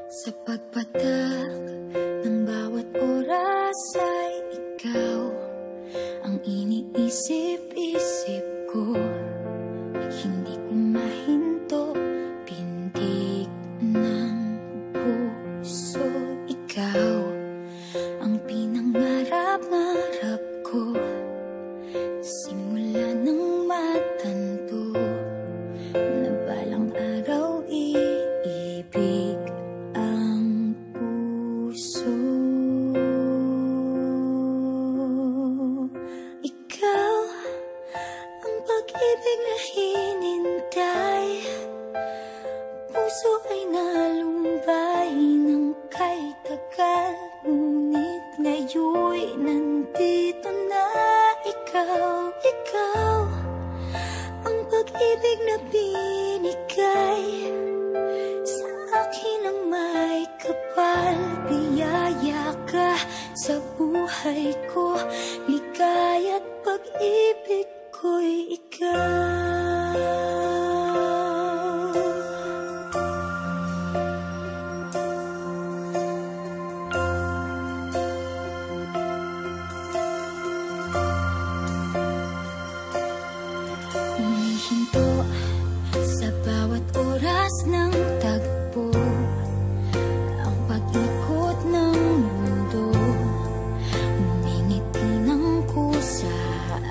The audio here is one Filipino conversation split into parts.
Sa pagpatak ng bawat oras ay ikaw ang iniisip-isip ko. Hindi ko mahinto, pintig ng puso. Ikaw ang pinangarap-ngarap ko, simula ng matanto na balang araw iibig ang puso. Ikaw ang pag-ibig na hinintay, puso ay nalumbay ng kay tagal, ngunit ngayon'y nandito na. Ikaw ang pag-ibig na binigay sa akin ang may kapal. Biyaya ka sa buhay ko, ligaya't pag-ibig ko'y ikaw. Humihinto sa bawat oras ng tagpo, ang pag-ikot ng mundo, ngumingiti ng kusa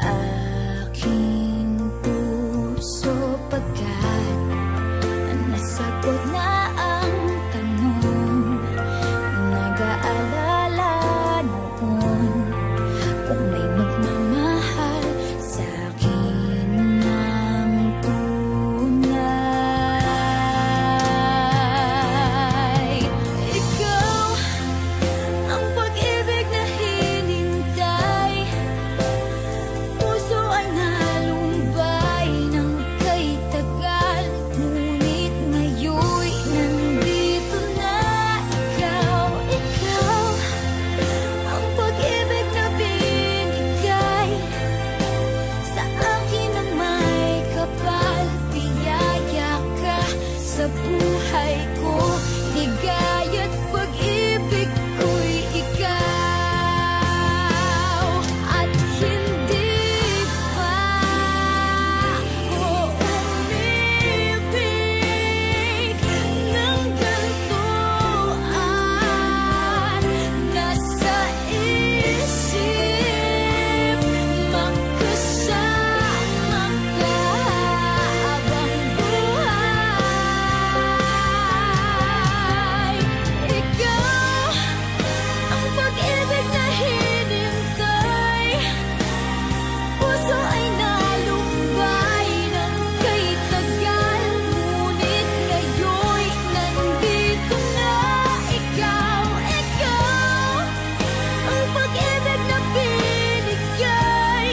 aking puso. Pagkat nasagot na ang tanong, nag-aalala noon kung may magmamahal sa akin ng tunay. Ikaw ang pag-ibig na hinintay, puso ay nalumbay ng kay tagal, ngunit ngayon'y nandito na. Ikaw ang pag-ibig na binigay sa akin ang may kapal. Biyaya ka sa buhay ko, ligaya't pag-ibig ko'y ikaw. At hindi pa ako umibig ng ganito at nasa isip magkasama ka habang buhay. Ikaw ang pag-ibig na hinintay, puso ay nalumbay ng kay tagal, ngunit ngayon'y nandito na. Ikaw ang pag-ibig na binigay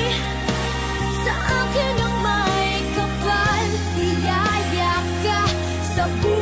sa akin ang may kapal. Biyaya ka sa buhay